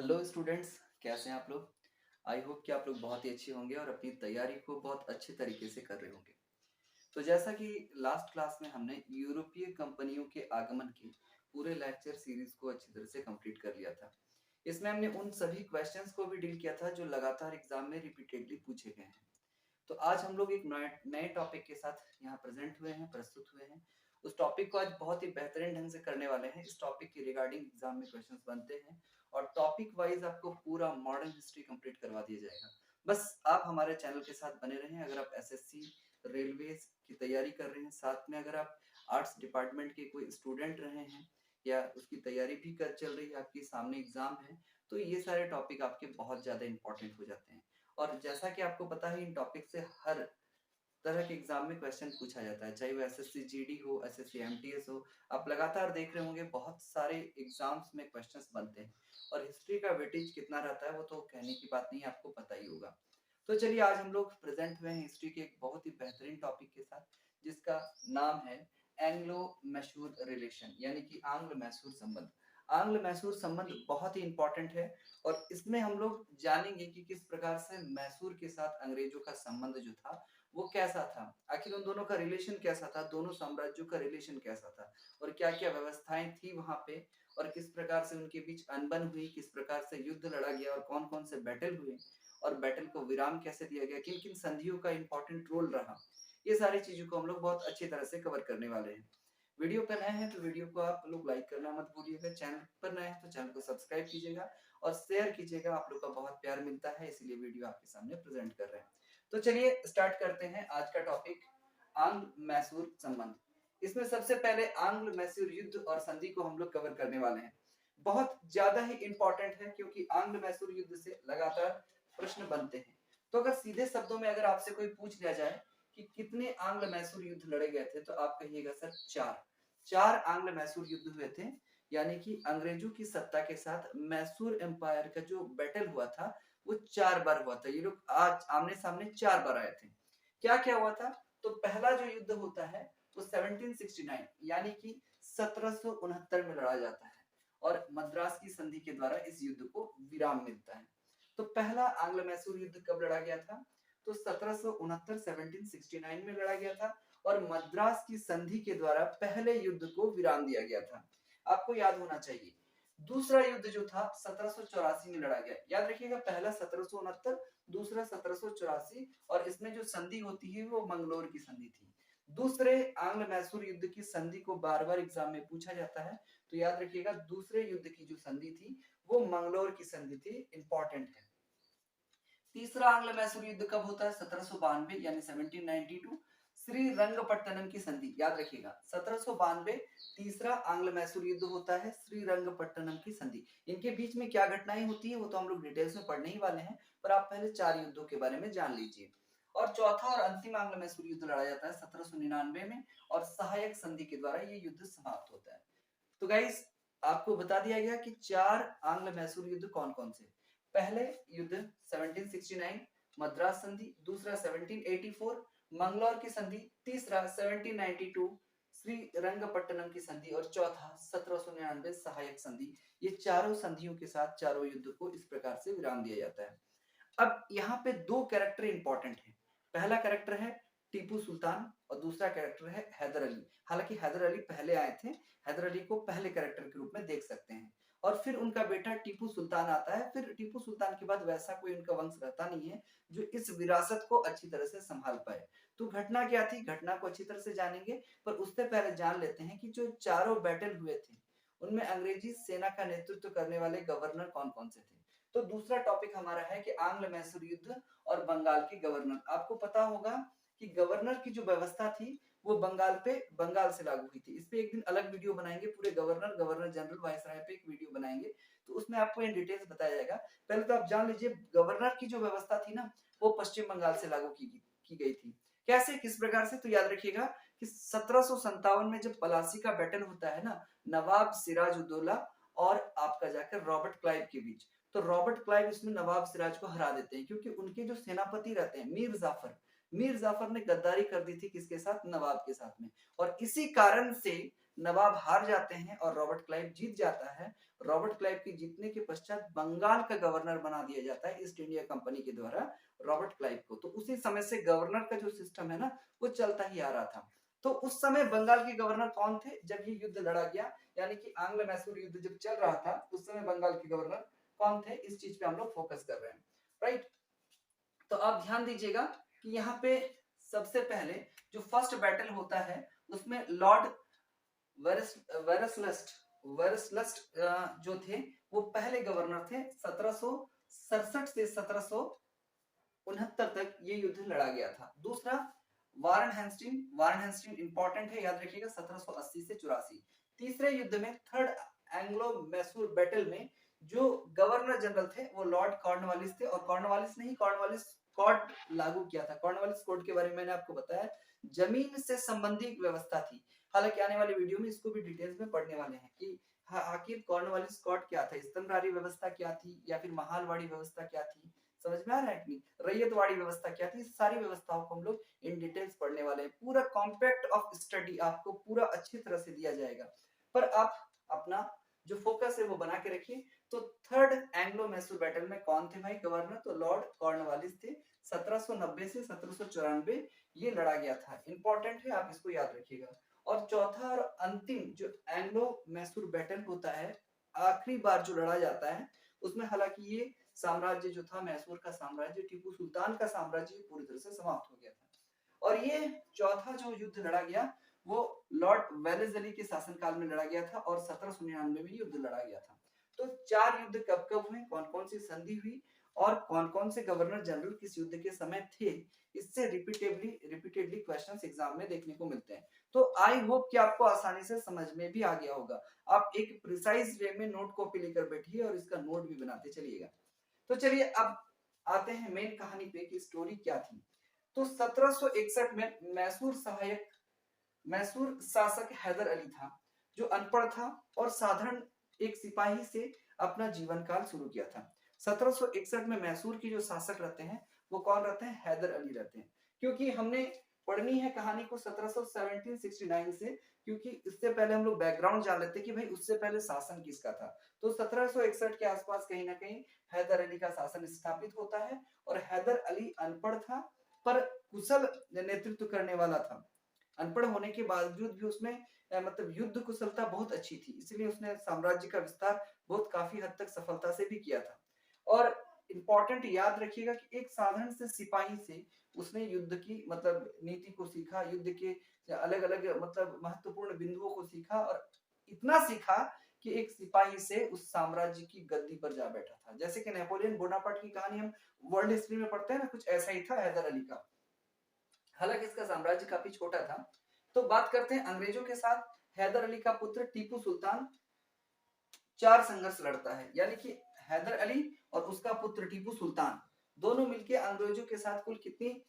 Hello students, कैसे हैं आप लोग। आई होप कि आप लोग बहुत ही अच्छे होंगे और अपनी तैयारी को बहुत अच्छे तरीके से कर रहे होंगे। तो जैसा कि लास्ट क्लास में हमने यूरोपीय कंपनियों के आगमन के पूरे लेक्चर सीरीज को अच्छी तरह से कंप्लीट कर लिया था। इसमें हमने उन सभी क्वेश्चंस को भी डील किया था जो लगातार एग्जाम में रिपीटेडली पूछे गए हैं। तो आज हम लोग एक नए टॉपिक के साथ यहाँ प्रेजेंट हुए हैं, प्रस्तुत हुए हैं। उस टॉपिक को आज बहुत ही बेहतरीन ढंग से करने वाले हैं। इस टॉपिक के रिगार्डिंग एग्जाम में क्वेश्चंस बनते हैं और टॉपिक वाइज आपको पूरा मॉडर्न हिस्ट्री कंप्लीट करवा दिया जाएगा। बस आप हमारे चैनल के साथ बने रहें। अगर आप एसएससी रेलवे की तैयारी कर रहे हैं, साथ में अगर आप आर्ट्स डिपार्टमेंट के कोई स्टूडेंट रहे हैं या उसकी तैयारी भी कर चल रही है, आपके सामने एग्जाम है, तो ये सारे टॉपिक आपके बहुत ज्यादा इंपॉर्टेंट हो जाते हैं। और जैसा कि आपको पता है, इन टॉपिक से हर तरह के एग्जाम में क्वेश्चन पूछा जाता है, चाहे वो एसएससी जीडी हो, एसएससी एमटीएस हो। आप लगातार देख रहे होंगे बहुत सारे एग्जाम्स में क्वेश्चंस बनते हैं। और हिस्ट्री का वेटेज कितना रहता है वो तो कहने की बात नहीं, आपको पता ही होगा। तो चलिए, आज हम लोग प्रेजेंट हुए हैं हिस्ट्री के एक बहुत ही बेहतरीन टॉपिक के साथ, जिसका नाम है एंग्लो मैसूर रिलेशन, यानी कि आंग्ल मैसूर संबंध। आंग्ल मैसूर संबंध बहुत ही इंपॉर्टेंट है और इसमें हम लोग जानेंगे कि किस प्रकार से मैसूर के साथ अंग्रेजों का संबंध जो था वो कैसा था, आखिर उन दोनों का रिलेशन कैसा था, दोनों साम्राज्यों का रिलेशन कैसा था और क्या क्या व्यवस्थाएं थी वहां पे, और किस प्रकार से उनके बीच अनबन हुई, किस प्रकार से युद्ध लड़ा गया और कौन कौन से बैटल हुए और बैटल को विराम कैसे दिया गया, किन किन संधियों का इंपॉर्टेंट रोल रहा। ये सारी चीजों को हम लोग बहुत अच्छी तरह से कवर करने वाले हैं। वीडियो पर नए हैं तो वीडियो को आप लोग लाइक करना मत भूलिएगा, चैनल पर नए हैं तो चैनल को सब्सक्राइब कीजिएगा और शेयर कीजिएगा। आप लोग का बहुत प्यार मिलता है, इसीलिए वीडियो आपके सामने प्रेजेंट कर रहे हैं। तो चलिए स्टार्ट करते हैं आज का टॉपिक, आंग्ल मैसूर संबंध। इसमें सबसे पहले आंग्ल मैसूर युद्ध और संधि को हम लोग कवर करने वाले हैं। बहुत ज्यादा ही इंपॉर्टेंट है क्योंकि आंग्ल मैसूर युद्ध से लगातार प्रश्न बनते हैं। तो अगर सीधे शब्दों में अगर आपसे कोई पूछ लिया जाए कि कितने आंग्ल मैसूर युद्ध लड़े गए थे, तो आप कहिएगा सर चार। चार आंग्ल मैसूर युद्ध हुए थे, यानी कि अंग्रेजों की सत्ता के साथ मैसूर एम्पायर का जो बैटल हुआ था वो चार बार हुआ था। ये लोग आज आमने सामने चार बार आए थे। क्या क्या हुआ था? तो पहला जो युद्ध होता है वो 1769 यानी कि 1769 में लड़ा जाता है और मद्रास की संधि के द्वारा इस युद्ध को विराम मिलता है। तो पहला आंग्ल मैसूर युद्ध कब लड़ा गया था? तो 1769 1769 में लड़ा गया था और मद्रास की संधि के द्वारा पहले युद्ध को विराम दिया गया था। आपको याद होना चाहिए, दूसरा युद्ध जो था 1784 में लड़ा गया। याद रखिएगा, पहला 1769, दूसरा 1784 और इसमें जो संधि होती है वो मंगलोर की संधि थी। दूसरे आंग्ल मैसूर युद्ध की संधि को बार बार एग्जाम में पूछा जाता है, तो याद रखिएगा दूसरे युद्ध की जो संधि थी वो मंगलोर की संधि थी, इंपॉर्टेंट है। तीसरा आंग्ल मैसूर युद्ध कब होता है? 1792 यानी 1792, श्रीरंगपट्टनम की संधि। याद रखिएगा 1792 तीसरा आंग्ल मैसूर युद्ध होता है, श्रीरंगपट्टनम की संधि। इनके बीच में क्या घटनाएं होती है वो तो हम लोग डिटेल्स में पढ़ने ही वाले हैं, पर आप पहले चार युद्धों के बारे में जान लीजिए। और चौथा और अंतिम आंग्ल मैसूर युद्ध लड़ा जाता है 1799 में और सहायक संधि के द्वारा ये युद्ध समाप्त होता है। तो गाइस, आपको बता दिया गया कि चार आंग्ल मैसूर युद्ध कौन कौन से। पहले युद्ध 1769 मद्रास संधि, दूसरा 1784 मंगलौर की संधि, तीसरा 1792 श्रीरंगपट्टनम की संधि और चौथा 1799 सहायक संधि। ये चारों संधियों के साथ चारों युद्ध को इस प्रकार से विराम दिया जाता है। अब यहाँ पे दो कैरेक्टर इंपॉर्टेंट है। पहला कैरेक्टर है टीपू सुल्तान और दूसरा कैरेक्टर है हैदर अली। हालांकि हैदर अली पहले आए थे, हैदर अली को पहले कैरेक्टर के रूप में देख सकते हैं। और फिर उनका बेटा टीपू सुल्तान आता है। फिर टीपू सुल्तान के बाद वैसा कोई उनका वंश रहता नहीं है जो इस विरासत को अच्छी तरह से संभाल पाए। तो घटना क्या थी, घटना को अच्छी तरह से जानेंगे, पर उससे पहले जान लेते हैं कि जो चारों बैटल हुए थे उनमें अंग्रेजी सेना का नेतृत्व करने वाले गवर्नर कौन कौन से थे। तो दूसरा टॉपिक हमारा है कि आंग्ल मैसूर युद्ध और बंगाल के गवर्नर। आपको पता होगा कि गवर्नर की जो व्यवस्था थी वो बंगाल से लागू हुई थी। इस पे एक दिन अलग वीडियो बनाएंगे, पूरे गवर्नर गवर्नर जनरल वायसराय पे एक वीडियो बनाएंगे, तो उसमें आपको इन डिटेल्स बताया जाएगा। पहले तो आप जान लीजिए, गवर्नर की जो व्यवस्था थी ना वो पश्चिम बंगाल से लागू की गई थी। कैसे, किस प्रकार से? तो याद रखिएगा कि 1757 में जब पलासी का बैटल होता है ना, नवाब सिराजुद्दौला और आपका जाकर रॉबर्ट क्लाइव के बीच, तो रॉबर्ट क्लाइव इसमें नवाब सिराज को हरा देते हैं क्योंकि उनके जो सेनापति रहते हैं मीर जाफर ने गद्दारी कर दी थी किसके साथ? नवाब के साथ में। और इसी कारण से नवाब हार जाते हैं और रॉबर्ट क्लाइव जीत जाता है। रॉबर्ट क्लाइव के जीतने के पश्चात बंगाल का गवर्नर बना दिया जाता है ईस्ट इंडिया कंपनी के द्वारा रॉबर्ट क्लाइव को। तो उसी समय से गवर्नर का जो सिस्टम है ना वो चलता ही आ रहा था। तो उस समय बंगाल के गवर्नर कौन थे जब ये युद्ध लड़ा गया, यानी कि आंग्ल मैसूर युद्ध जब चल रहा था उस समय बंगाल के गवर्नर कौन थे, इस चीज पे हम लोग फोकस कर रहे हैं, राइट। तो आप ध्यान दीजिएगा कि यहाँ पे सबसे पहले जो फर्स्ट बैटल होता है उसमें लॉर्ड वेरसलस्ट जो थे वो पहले गवर्नर थे। 1767 से 1769 तक ये युद्ध लड़ा गया था। दूसरा वारन हेस्टिंग इंपॉर्टेंट है, याद रखिएगा 1780 से 84। तीसरे युद्ध में थर्ड एंग्लो मैसूर बैटल में जो गवर्नर जनरल थे वो लॉर्ड कॉर्नवालिस थे, और कॉर्नवालिस नहीं कॉर्नवालिस कोड लागू किया था। कॉर्नवालिस कोड के बारे में मैंने आपको बताया, जमीन से संबंधित व्यवस्था थी। हालांकि आने वाले वीडियो में इसको भी डिटेल्स में पढ़ने वाले हैं कि आखिर कॉर्नवालिस कोड क्या था, स्तंभरारी व्यवस्था क्या थी, या फिर महालवाड़ी व्यवस्था क्या थी, समझ में आ रहा है कि नहीं, रैयतवाड़ी व्यवस्था क्या थी। सारी व्यवस्थाओं को हम लोग इन डिटेल्स पढ़ने वाले हैं। पूरा कॉम्पैक्ट ऑफ स्टडी आपको पूरा अच्छी तरह से दिया जाएगा, पर आप अपना जो फोकस है वो बना के रखिए। तो थर्ड एंग्लो मैसूर बैटल में कौन थे भाई गवर्नर, तो लॉर्ड कॉर्नवालिस थे। 1790 से 1794 ये लड़ा गया था, इंपॉर्टेंट है, आप इसको याद रखिएगा। और चौथा और अंतिम जो एंग्लो मैसूर बैटल होता है, आखिरी बार जो लड़ा जाता है उसमें, हालांकि ये साम्राज्य जो था मैसूर का साम्राज्य, टीपू सुल्तान का साम्राज्य पूरी तरह से समाप्त हो गया था। और ये चौथा जो युद्ध लड़ा गया वो लॉर्ड वेलेस्ली के शासनकाल में लड़ा गया था और 1799 में युद्ध लड़ा गया था। तो चार युद्ध कब कब हुए, कौन कौन सी संधि हुई और कौन कौन से गवर्नर जनरल किस युद्ध के समय थे, इससे रिपीटेडली क्वेश्चंस एग्जाम में देखने को मिलते हैं। तो आई होप कि आपको आसानी से समझ में भी आ गया होगा। आप एक प्रिसाइज वे में नोट कॉपी लेकर बैठिए और इसका नोट भी बनाते चलिएगा। तो चलिए अब आते हैं मेन कहानी पे कि स्टोरी क्या थी। तो 1761 में मैसूर शासक हैदर अली था, जो अनपढ़ था और साधारण एक सिपाही से अपना जीवन काल शुरू किया था। 1761 में मैसूर की जो शासक रहते हैं वो कौन रहते हैं, हैदर अली रहते हैं। क्योंकि हमने पढ़नी है कहानी को 1769 से, क्योंकि इससे पहले हम लोग बैकग्राउंड जान लेते कि भाई उससे पहले शासन किसका था। तो 1761 के आसपास कहीं ना कहीं हैदर अली का शासन स्थापित होता है, और हैदर अली अनपढ़ था पर कुशल नेतृत्व करने वाला था। अनपढ़ होने के बावजूद भी उसमें मतलब युद्ध कुशलता बहुत अच्छी थी, इसलिए उसने साम्राज्य का विस्तार बहुत काफी हद तक सफलता से भी किया था। और इंपॉर्टेंट याद रखिएगा कि एक साधारण से सिपाही से उसने युद्ध की मतलब नीति को सीखा, युद्ध के अलग अलग मतलब महत्वपूर्ण बिंदुओं को सीखा, और इतना सीखा कि एक सिपाही से उस साम्राज्य की गद्दी पर जा बैठा था। जैसे कि नेपोलियन बोनापार्ट की कहानी हम वर्ल्ड हिस्ट्री में पढ़ते हैं ना, कुछ ऐसा ही था हैदर अली का। हालांकि इसका साम्राज्य काफी छोटा था। तो बात करते हैं अंग्रेजों के साथ। हैदर अली का पुत्र टीपू सुल्तान 4 संघर्ष लड़ता है, यानी कि हैदर अली और उसका पुत्र टीपू सुल्तान दोनों मिलकर अंग्रेजों के साथ कुल कितनी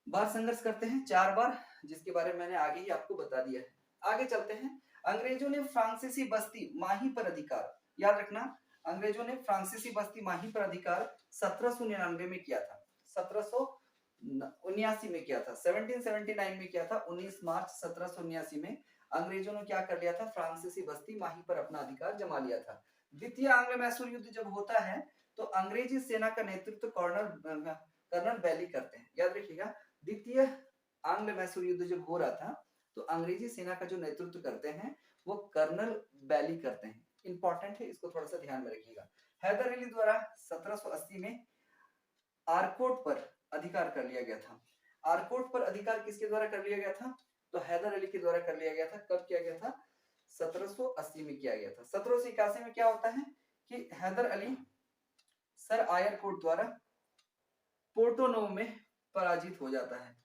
बार संघर्ष करते हैं, 4 बार, जिसके बारे में मैंने आगे ही आपको बता दिया है। आगे चलते हैं। अंग्रेजों ने फ्रांसीसी बस्ती माही पर अधिकार, याद रखना, अंग्रेजों ने फ्रांसीसी बस्ती माही पर अधिकार 1799 में किया था, 1779 में किया था, 1779 में किया था। 19 मार्च 1779 में अंग्रेजों ने क्या कर लिया था, फ्रांसीसी बस्ती माही पर अपना अधिकार जमा लिया था। द्वितीय आंग्ल मैसूर युद्ध जब होता है तो अंग्रेजी सेना का नेतृत्व कर्नल बैली करते हैं, याद रखिएगा। द्वितीय आंग्ल मैसूर युद्ध जब हो रहा था तो अंग्रेजी सेना का जो नेतृत्व करते हैं वो कर्नल बैली करते हैं, इंपॉर्टेंट है, इसको थोड़ा सा ध्यान में रखिएगा। हैदर अली द्वारा 1780 में आरकोट पर अधिकार कर लिया गया था। आरकोट पर अधिकार किसके द्वारा कर लिया गया था, तो हैदर अली के द्वारा कर लिया गया था। कब किया गया था, 1780 में किया गया था। 1781 में क्या होता है कि हैदर अली सर आयर कोट द्वारा पोर्टोनोवो में पराजित हो जाता है।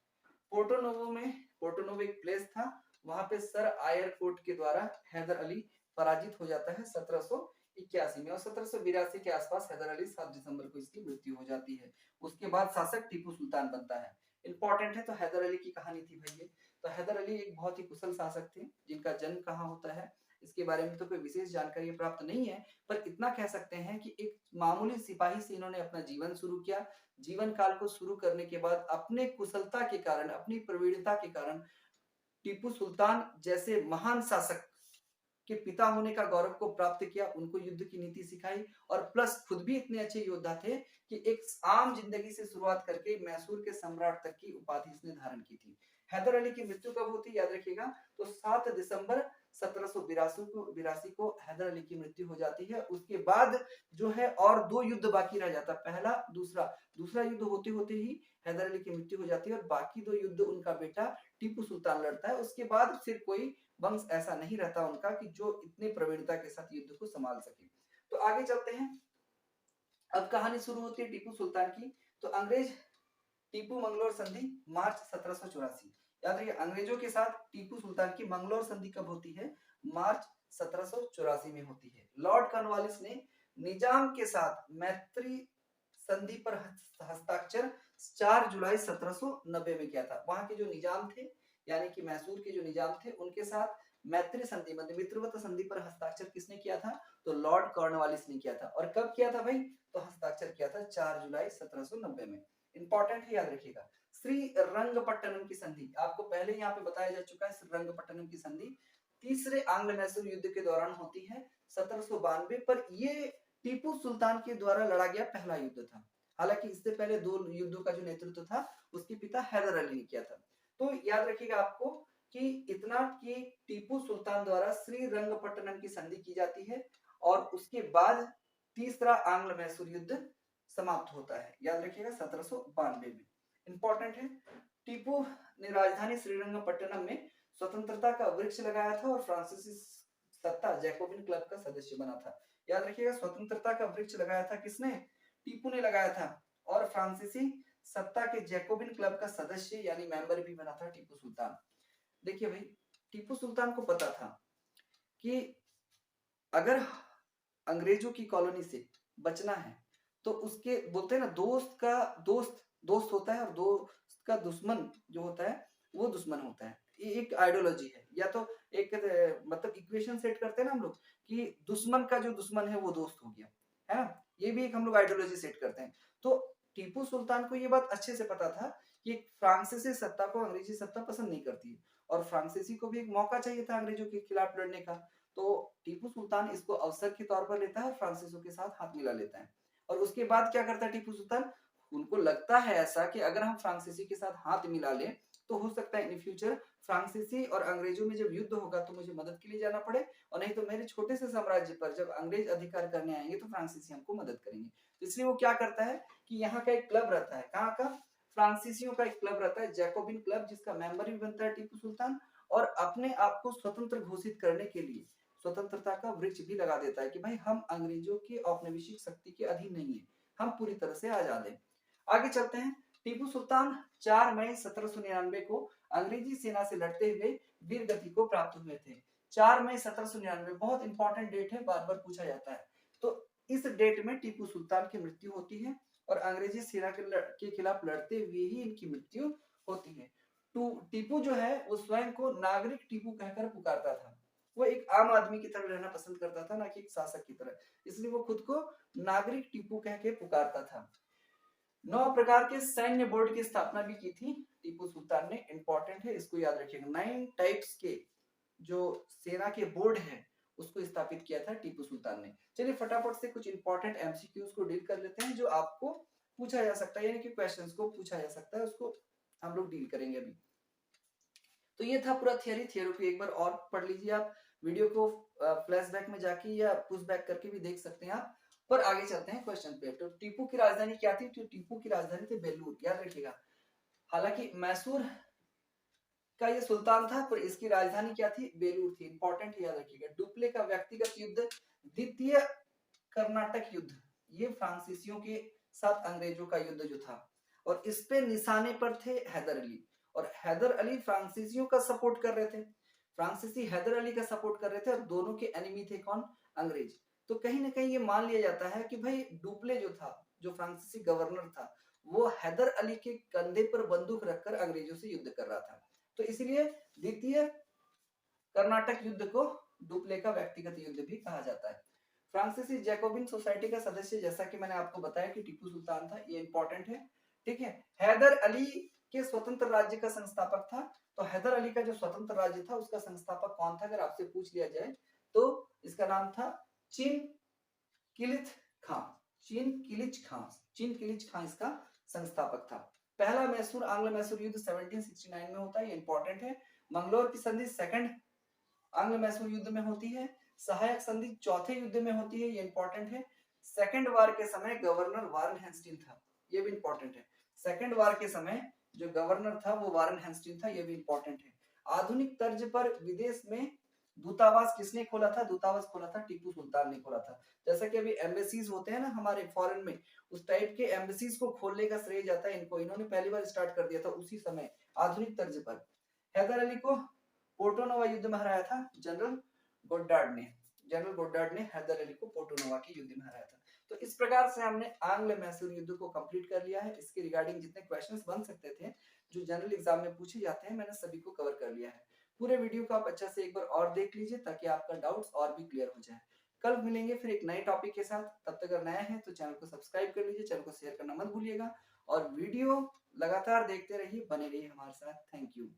पोर्टोनोवो एक प्लेस था, वहां पे सर आयर कोट के द्वारा हैदर अली पराजित हो जाता है 1781 में। और 1782 के आसपास हैदर अली 7 दिसंबर को इसकी मृत्यु हो जाती है। उसके बाद शासक टीपू सुल्तान बनता है। इंपॉर्टेंट है, तो हैदर अली की कहानी थी भाई ये। तो हैदर अली एक बहुत ही कुशल शासक थे, जिनका जन्म कहाँ होता है इसके बारे में तो कोई विशेष जानकारी प्राप्त नहीं है, पर इतना कह सकते हैं कि एक मामूली सिपाही से इन्होंने अपना जीवन शुरू किया। जीवन काल को शुरू करने के बाद अपने कुशलता के कारण, अपनी प्रवीणता के कारण टीपू सुल्तान जैसे महान शासक के पिता होने का गौरव को प्राप्त किया, उनको युद्ध की नीति सिखाई और प्लस खुद भी इतने अच्छे योद्धा थे कि एक आम जिंदगी से शुरुआत करके मैसूर के सम्राट तक की उपाधि इसने धारण की थी। हैदर अली की मृत्यु कब होती है याद रखिएगा, तो 7 दिसंबर 1782 को हैदर अली की मृत्यु हो जाती है। उसके बाद जो है और 2 युद्ध बाकी रह जाता, पहला दूसरा युद्ध होते होते ही हैदर अली की मृत्यु हो जाती है और बाकी 2 युद्ध उनका बेटा टीपू सुल्तान लड़ता है। उसके बाद फिर कोई वंश ऐसा नहीं रहता उनका कि जो इतने प्रवीणता के साथ युद्ध को संभाल सके। तो आगे चलते हैं, अब कहानी शुरू होती है टीपू सुल्तान की। तो अंग्रेज टीपू मंगलोर संधि मार्च 1784, याद रखिए अंग्रेजों के साथ टीपू सुल्तान की मंगलोर संधि कब होती है, मार्च 1784 में होती है। लॉर्ड कॉर्नवालिस ने निजाम के साथ मैत्री संधि पर हस्ताक्षर 4 जुलाई 1790 में किया था। वहां के जो निजाम थे यानी कि मैसूर के जो निजाम थे उनके साथ मैत्री संधि मतलब मित्रवत संधि पर हस्ताक्षर किसने किया था, तो लॉर्ड कॉर्नवालिस ने किया था। और कब किया था भाई, तो हस्ताक्षर किया था 4 जुलाई 1790 में। इंपॉर्टेंट है, याद रखिएगा। श्रीरंगपट्टनम की संधि आपको पहले यहाँ पे बताया जा चुका है। श्रीरंगपट्टनम की संधि तीसरे आंग्ल मैसूर युद्ध के दौरान होती है 1792 पर। ये टीपू सुल्तान के द्वारा लड़ा गया पहला युद्ध था। हालांकि इससे पहले 2 युद्धों का जो नेतृत्व था उसके पिता हैदर अली ने किया था। तो याद रखिएगा आपको कि इतना कि टीपू सुल्तान द्वारा श्रीरंगपट्टनम की संधि की जाती है और उसके बाद तीसरा आंग्ल मैसूर युद्ध समाप्त होता है, याद रखिएगा 1792 में। इंपॉर्टेंट है, टीपू ने राजधानी श्रीरंगपट्टनम में स्वतंत्रता का वृक्ष लगाया था और फ्रांसीसी सत्ता जैकोबिन क्लब का सदस्य बना था। याद रखिएगा स्वतंत्रता का वृक्ष लगाया था किसने, टीपू ने लगाया था और फ्रांसीसी सत्ता के जैकोबिन क्लब का सदस्य यानी मेंबर भी बना था टीपू सुल्तान। देखिए भाई टीपू सुल्तान को पता था कि अगर अंग्रेजों की कॉलोनी से बचना है तो उसके बोलते हैं ना दोस्त होता है और दोस्त का दुश्मन जो होता है वो दुश्मन होता है। ये एक आइडियोलॉजी है या तो एक मतलब इक्वेशन सेट करते हैं ना हम लोग कि दुश्मन का जो दुश्मन है वो दोस्त हो गया, है ना, ये भी एक हम लोग आइडियोलॉजी सेट करते हैं। तो टीपू सुल्तान को ये बात अच्छे से पता था कि फ्रांसीसी सत्ता को अंग्रेजी सत्ता पसंद नहीं करती है और फ्रांसीसी को भी एक मौका चाहिए था अंग्रेजों के खिलाफ लड़ने का। तो टीपू सुल्तान इसको अवसर के तौर पर लेता है, फ्रांसीसियों के साथ हाथ मिला लेता है। और उसके बाद क्या करता है टीपू सुल्तान, उनको लगता है ऐसा कि अगर हम फ्रांसीसी के साथ हाथ मिला लें तो हो सकता है इन फ्यूचर फ्रांसीसी और अंग्रेजों में जब युद्ध होगा तो मुझे मदद के लिए जाना पड़े और नहीं तो मेरे छोटे से साम्राज्य पर जब अंग्रेज अधिकार करने आएंगे तो फ्रांसीसी हमको मदद करेंगे। तो इसलिए वो क्या करता है कि यहाँ का एक क्लब रहता है, कहाँ का, फ्रांसीसियों का एक क्लब रहता है जैकोबिन क्लब, जिसका मेंबर भी बनता है टीपू सुल्तान और अपने आप को स्वतंत्र घोषित करने के लिए स्वतंत्रता का वृक्ष भी लगा देता है कि भाई हम अंग्रेजों की औपनिवेशिक शक्ति के अधीन नहीं है, हम पूरी तरह से आजाद हैं। आगे चलते हैं, टीपू सुल्तान 4 मई 1799 को अंग्रेजी सेना से लड़ते हुए वीर गति को प्राप्त हुए थे। 4 मई 1799 बहुत इंपॉर्टेंट डेट है, बार बार पूछा जाता है। तो इस डेट में टीपू सुल्तान की मृत्यु होती है और अंग्रेजी सेना के खिलाफ लड़ते हुए ही इनकी मृत्यु होती है। टीपू जो है वो स्वयं को नागरिक टीपू कहकर पुकारता था। वो एक आम आदमी की तरह रहना पसंद करता था, ना कि एक शासक की तरह, इसलिए वो खुद को नागरिक टीपू कह के पुकारता था। 9 प्रकार के सैन्य बोर्ड की स्थापना भी की थी टीपू सुल्तान ने, इंपॉर्टेंट है इसको याद रखिएगा। 9 टाइप्स के जो सेना के बोर्ड है उसको स्थापित किया था टीपू सुल्तान ने। चलिए फटाफट से कुछ इंपॉर्टेंट एमसीक्यूज को डील कर लेते हैं जो आपको पूछा जा सकता है, यानी कि क्वेश्चंस को पूछा जा सकता है, उसको हम लोग डील करेंगे अभी। तो ये था पूरा थियरी को एक बार और पढ़ लीजिए आप, वीडियो को फ्लैशबैक में जाके या पुश बैक करके भी देख सकते हैं आप। पर आगे चलते हैं क्वेश्चन पे। तो टीपू की राजधानी क्या थी, तो टीपू की राजधानी थी बेलूर, याद रखिएगा। हालांकि मैसूर का ये सुल्तान था पर इसकी राजधानी क्या थी, बेलूर थी, इंपॉर्टेंट याद रखिएगा। डुप्ले का व्यक्तिगत युद्ध, द्वितीय कर्नाटक युद्ध, ये फ्रांसीसियों के साथ अंग्रेजों का युद्ध जो था और इस पे निशाने पर थे हैदर अली और हैदर अली फ्रांसीसियों का सपोर्ट कर रहे थे, फ्रांसीसी हैदर अली का सपोर्ट कर रहे थे और दोनों के एनिमी थे कौन, अंग्रेज। तो कहीं ना कहीं ये मान लिया जाता है कि भाई डुप्ले जो था, जो फ्रांसीसी गवर्नर था, वो हैदर अली के कंधे पर बंदूक रखकर अंग्रेजों से युद्ध कर रहा था। तो इसलिए द्वितीय कर्नाटक युद्ध को डुप्ले का व्यक्तिगत युद्ध भी कहा जाता है। फ्रांसीसी जैकोबिन सोसाइटी का सदस्य जैसा कि मैंने आपको बताया कि टीपू सुल्तान था, ये इंपॉर्टेंट है, ठीक है। हैदर अली के स्वतंत्र राज्य का संस्थापक था। तो हैदर अली का जो स्वतंत्र राज्य था उसका संस्थापक कौन था, अगर आपसे पूछ लिया जाए तो इसका नाम था चिन किलिच खां। चिन किलिच खां, चिन किलिच खां इसका संस्थापक था। पहला मैसूर आंग्ल मैसूर युद्ध 1769 में होता है, ये इंपॉर्टेंट है। मंगलोर की संधि सेकंड आंग्ल मैसूर युद्ध में होती है। सहायक संधि चौथे युद्ध में होती है, ये इंपॉर्टेंट है। सेकंड वार के समय गवर्नर वारन हेस्टिंग था, ये भी इंपॉर्टेंट है। सेकंड वार के समय जो गवर्नर था वो वारन हेस्टिंग था, ये भी इंपॉर्टेंट है। आधुनिक तर्ज पर विदेश में दूतावास किसने खोला था, दूतावास खोला था टीपू सुल्तान ने खोला था। जैसा कि अभी एम्बेसीज होते हैं ना हमारे फॉरेन में, उस टाइप के एम्बेसीज को खोलने का श्रेय जाता है इनको, इन्होंने पहली बार स्टार्ट कर दिया था उसी समय आधुनिक तर्ज पर। हैदर अली को पोर्टोनोवा युद्ध में हराया था जनरल गोड्डार्ड ने, जनरल गोड्डार्ड ने हैदर अली को पोर्टोनोवा के युद्ध में हराया था। तो इस प्रकार से हमने आंग्ल मैसूर युद्ध को कंप्लीट कर लिया है। इसके रिगार्डिंग जितने क्वेश्चंस बन सकते थे जो जनरल एग्जाम में पूछे जाते हैं, मैंने सभी को कवर कर लिया है। पूरे वीडियो को आप अच्छा से एक बार और देख लीजिए ताकि आपका डाउट्स और भी क्लियर हो जाए। कल मिलेंगे फिर एक नए टॉपिक के साथ, तब तक अगर नया है तो चैनल को सब्सक्राइब कर लीजिए, चैनल को शेयर करना मत भूलिएगा और वीडियो लगातार देखते रहिए, बने रहिए हमारे साथ। Thank you.